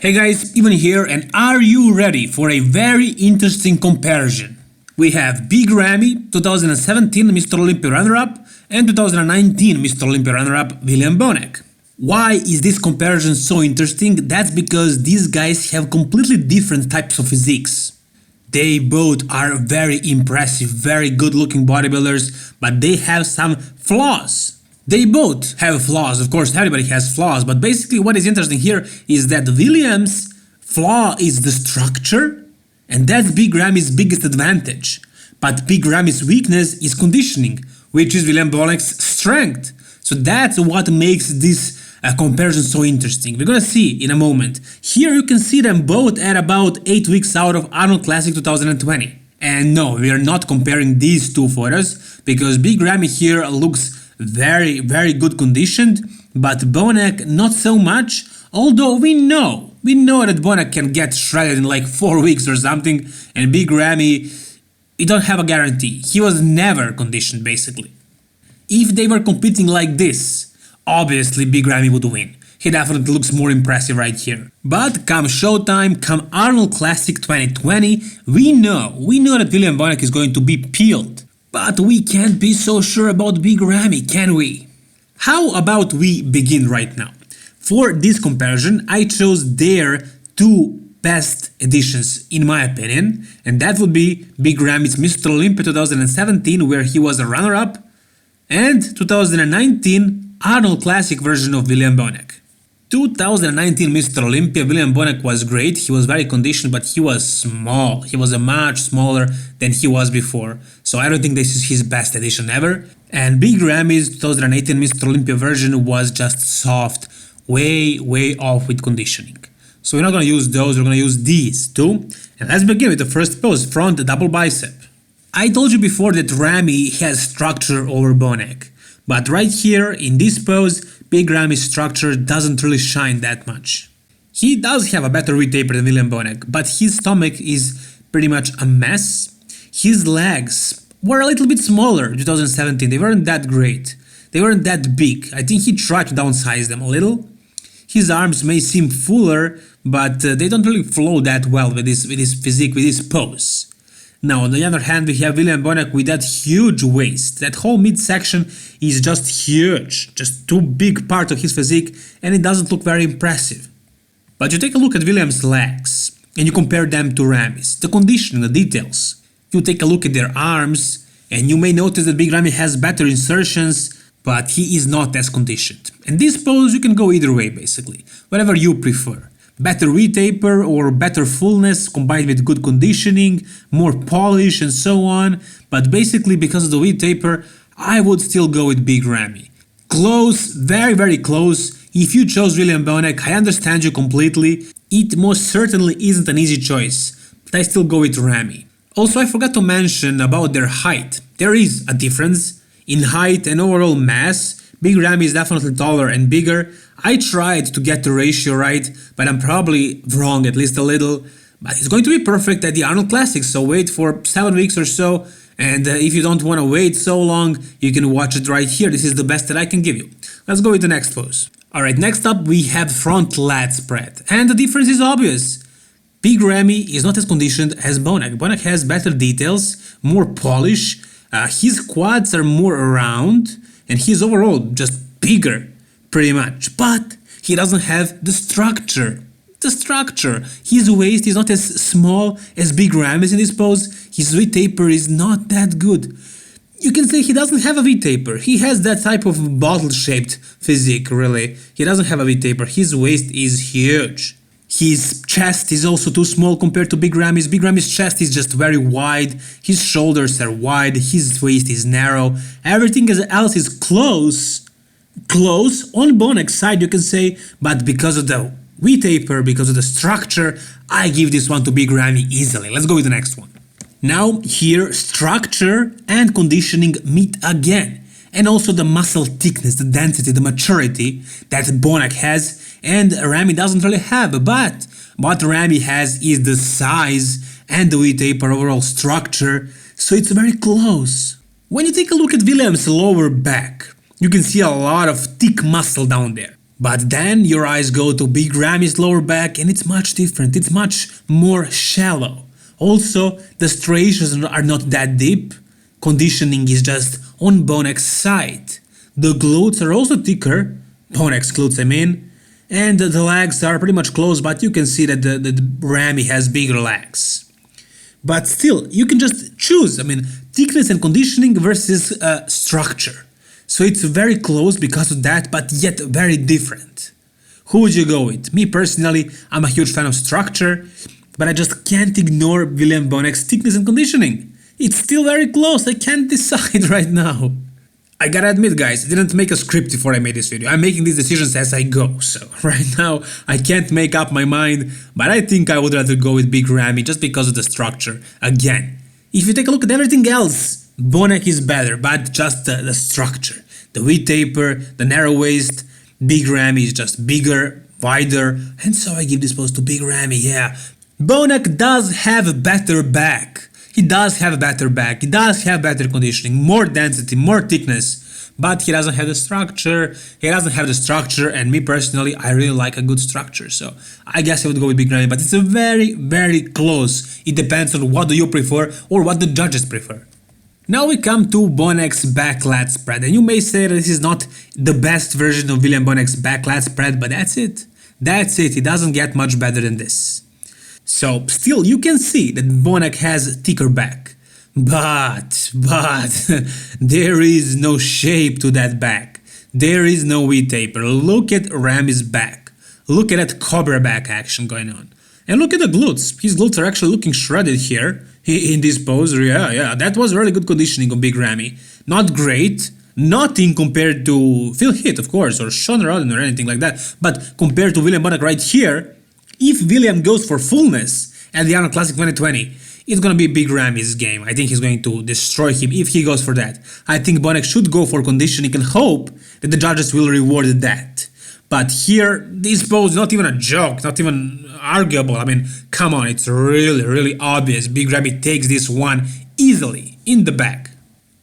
Hey guys, Ivan here, and are you ready for a very interesting comparison? We have Big Ramy, 2017 Mr. Olympia runner-up, and 2019 Mr. Olympia runner-up William Bonac. Why is this comparison so interesting? That's because these guys have completely different types of physiques. They both are very impressive, very good-looking bodybuilders, but they have some flaws. They both have flaws, of course everybody has flaws, but basically what is interesting here is that William's flaw is the structure, and that's Big Ramy's biggest advantage. But Big Ramy's weakness is conditioning, which is William Bonac's strength. So that's what makes this comparison so interesting. We're gonna see in a moment. Here you can see them both at about 8 weeks out of Arnold Classic 2020. And no, we are not comparing these two photos, because Big Ramy here looks very good conditioned, but Bonac not so much, although we know that Bonac can get shredded in like 4 weeks or something, and Big Ramy, we don't have a guarantee. He was never conditioned basically. If they were competing like this, obviously Big Ramy would win. He definitely looks more impressive right here. But come showtime, come Arnold Classic 2020, we know that William Bonac is going to be peeled. But we can't be so sure about Big Ramy, can we? How about we begin right now? For this comparison, I chose their two best editions in my opinion, and that would be Big Ramy's Mr. Olympia 2017, where he was a runner-up, and 2019 Arnold Classic version of William Bonac. 2019 Mr. Olympia, William Bonac was great, he was very conditioned, but he was small. He was much smaller than he was before, so I don't think this is his best edition ever. And Big Ramy's 2018 Mr. Olympia version was just soft, way off with conditioning. So we're not gonna use those, we're gonna use these two. And let's begin with the first pose, front double bicep. I told you before that Ramy has structure over Bonac, but right here in this pose, Big Ramy's structure doesn't really shine that much. He does have a better V-taper than William Bonac, but his stomach is pretty much a mess. His legs were a little bit smaller in 2017, they weren't that great. They weren't that big, I think he tried to downsize them a little. His arms may seem fuller, but they don't really flow that well with his physique, with his pose. Now on the other hand, we have William Bonac with that huge waist. That whole midsection is just huge, just too big part of his physique, and it doesn't look very impressive. But you take a look at William's legs and you compare them to Ramy's, the conditioning, the details. You take a look at their arms and you may notice that Big Ramy has better insertions, but he is not as conditioned. And this pose you can go either way basically, whatever you prefer. Better V-taper or better fullness combined with good conditioning, more polish and so on, but basically because of the V-taper, I would still go with Big Ramy. Close, very close. If you chose William Bonac, I understand you completely. It most certainly isn't an easy choice, but I still go with Ramy. Also, I forgot to mention about their height. There is a difference in height and overall mass. Big Ramy is definitely taller and bigger. I tried to get the ratio right, but I'm probably wrong at least a little. But it's going to be perfect at the Arnold Classic, so wait for 7 weeks or so. And if you don't want to wait so long, you can watch it right here. This is the best that I can give you. Let's go with the next pose. Alright, next up we have front lat spread. And the difference is obvious. Big Ramy is not as conditioned as Bonac. Bonac has better details, more polish. His quads are more round, and he's overall just bigger, pretty much. But he doesn't have the structure. His waist is not as small as Big Ramy's in this pose. His V-taper is not that good. You can say he doesn't have a V-taper. He has that type of bottle-shaped physique, really. He doesn't have a V-taper. His waist is huge. His chest is also too small compared to Big Ramy's. Big Ramy's chest is just very wide, his shoulders are wide, his waist is narrow, everything else is close on Bonac's side you can say, but because of the V-taper, because of the structure, I give this one to Big Ramy easily. Let's go with the next one. Now here structure and conditioning meet again, and also the muscle thickness, the density, the maturity that Bonac has and Ramy doesn't really have, but what Ramy has is the size and the V-taper overall structure, so it's very close. When you take a look at William's lower back, you can see a lot of thick muscle down there. But then your eyes go to Big Ramy's lower back and it's much different, it's much more shallow. Also, the striations are not that deep, conditioning is just on Bonac's side. The glutes are also thicker, Bonac's glutes I mean, and the legs are pretty much close, but you can see that the Ramy has bigger legs. But still, you can just choose, thickness and conditioning versus structure. So it's very close because of that, but yet very different. Who would you go with? Me personally, I'm a huge fan of structure, but I just can't ignore William Bonac's thickness and conditioning. It's still very close, I can't decide right now. I gotta admit guys, I didn't make a script before I made this video, I'm making these decisions as I go, so right now I can't make up my mind, but I think I would rather go with Big Ramy just because of the structure. Again, if you take a look at everything else, Bonac is better, but just the structure. The V-taper, the narrow waist, Big Ramy is just bigger, wider, and so I give this pose to Big Ramy, yeah. Bonac does have a better back. He does have a better back, he does have better conditioning, more density, more thickness, but he doesn't have the structure, and me personally, I really like a good structure, so I guess I would go with Big Ramy, but it's a very, very close. It depends on what do you prefer or what the judges prefer. Now we come to Bonac's back lat spread, and you may say that this is not the best version of William Bonac's back lat spread, but that's it. That's it, it doesn't get much better than this. So still you can see that Bonac has thicker back, but there is no shape to that back, there is no V-taper. Look at Ramy's back, look at that cobra back action going on, and look at the glutes, his glutes are actually looking shredded here in this pose. Yeah, that was really good conditioning on Big Ramy, not great, nothing compared to Phil Heath of course, or Sean Rodden or anything like that, but compared to William Bonac right here, if William goes for fullness at the Arnold Classic 2020, it's gonna be Big Ramy's game. I think he's going to destroy him if he goes for that. I think Bonac should go for conditioning and hope that the judges will reward that. But here, this pose is not even a joke, not even arguable. Come on, it's really obvious. Big Ramy takes this one easily in the back.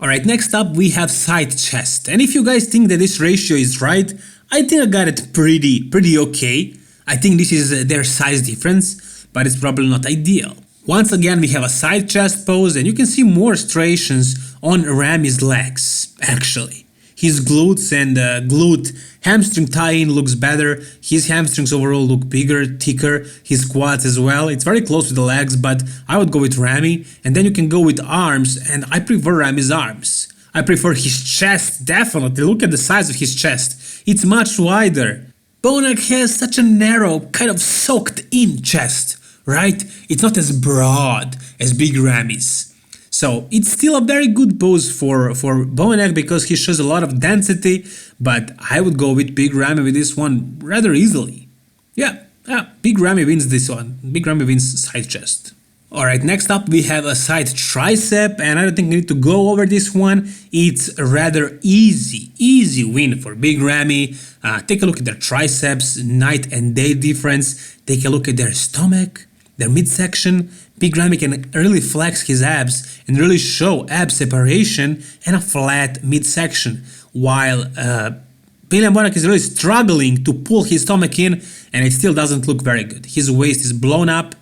Alright, next up we have side chest. And if you guys think that this ratio is right, I think I got it pretty okay. I think this is their size difference, but it's probably not ideal. Once again we have a side chest pose, and you can see more striations on Ramy's legs, actually. His glutes and glute hamstring tie-in looks better, his hamstrings overall look bigger, thicker, his quads as well. It's very close to the legs, but I would go with Ramy, and then you can go with arms, and I prefer Ramy's arms. I prefer his chest, definitely. Look at the size of his chest, it's much wider. Bonac has such a narrow, kind of soaked in chest, right? It's not as broad as Big Ramy's. So it's still a very good pose for Bonac because he shows a lot of density, but I would go with Big Ramy with this one rather easily. Yeah, Big Ramy wins this one. Big Ramy wins side chest. Alright, next up we have a side tricep, and I don't think we need to go over this one. It's a rather easy win for Big Ramy. Take a look at their triceps, night and day difference. Take a look at their stomach, their midsection. Big Ramy can really flex his abs and really show ab separation and a flat midsection, while William Bonac is really struggling to pull his stomach in, and it still doesn't look very good. His waist is blown up.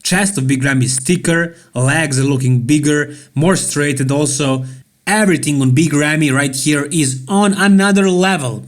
Chest of Big Ramy is thicker, legs are looking bigger, more straightened also. Everything on Big Ramy right here is on another level,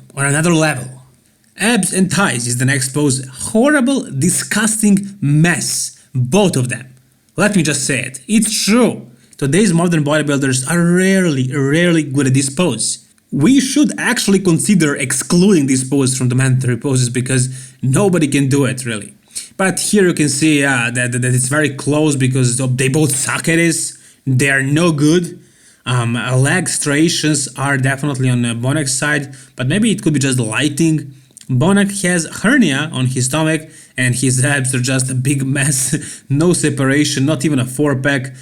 Abs and thighs is the next pose. Horrible, disgusting mess, both of them. Let me just say it, it's true. Today's modern bodybuilders are rarely good at this pose. We should actually consider excluding this pose from the mandatory poses because nobody can do it really. But here you can see that it's very close because they both suck at this. They're no good. Leg striations are definitely on Bonac's side, but maybe it could be just lighting. Bonac has hernia on his stomach and his abs are just a big mess. No separation, not even a 4-pack.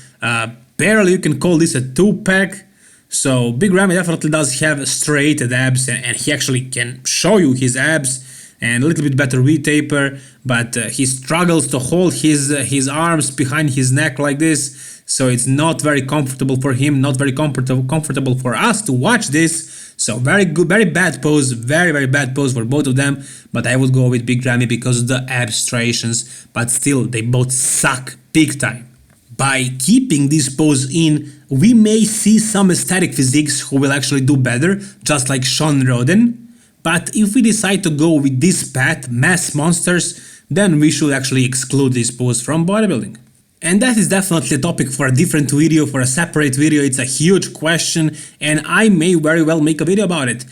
Barely you can call this a 2-pack. So Big Ramy definitely does have straight abs, and he actually can show you his abs and a little bit better V-taper, but he struggles to hold his arms behind his neck like this, so it's not very comfortable for him, not very comfortable for us to watch this. So very good, very bad pose, very bad pose for both of them, but I would go with Big Ramy because of the abstractions, but still they both suck big time. By keeping this pose in, we may see some aesthetic physiques who will actually do better, just like Sean Roden. But if we decide to go with this path, mass monsters, then we should actually exclude this pose from bodybuilding. And that is definitely a topic for a different video, for a separate video. It's a huge question and I may very well make a video about it.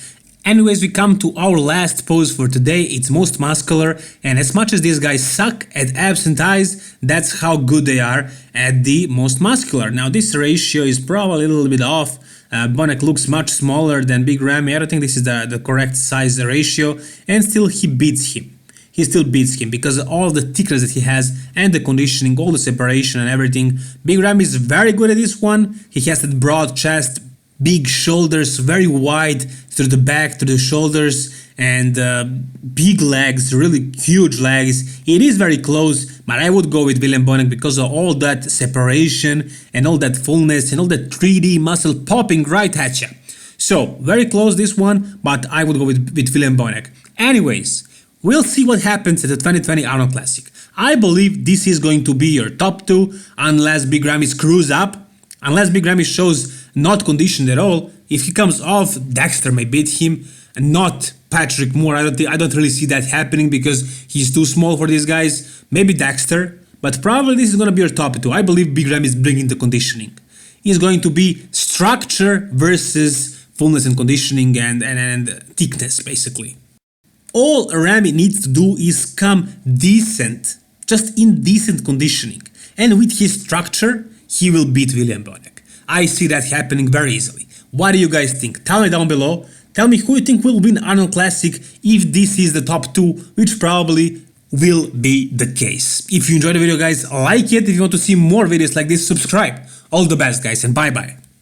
Anyways, we come to our last pose for today. It's most muscular, and as much as these guys suck at abs and thighs, that's how good they are at the most muscular. Now this ratio is probably a little bit off. Bonac looks much smaller than Big Ramy. I don't think this is the correct size ratio, and still he beats him. He still beats him because of all the thickness that he has and the conditioning, all the separation and everything. Big Ramy is very good at this one. He has that broad chest, big shoulders, very wide through the back, through the shoulders, and big legs, really huge legs. It is very close, but I would go with William Bonac because of all that separation and all that fullness and all that 3D muscle popping right at you. So, very close this one, but I would go with William Bonac. Anyways, we'll see what happens at the 2020 Arnold Classic. I believe this is going to be your top 2 unless Big Ramy screws up. Unless Big Ramy shows not conditioned at all. If he comes off, Dexter may beat him, and not Patrick Moore. I don't really see that happening because he's too small for these guys. Maybe Dexter, but probably this is going to be your top 2. I believe Big Ramy is bringing the conditioning. It's going to be structure versus fullness and conditioning and thickness, basically. All Ramy needs to do is come decent, just in decent conditioning, and with his structure, he will beat William Bonac. I see that happening very easily. What do you guys think? Tell me down below. Tell me who you think will win Arnold Classic if this is the top 2, which probably will be the case. If you enjoyed the video, guys, like it. If you want to see more videos like this, subscribe. All the best, guys, and bye-bye.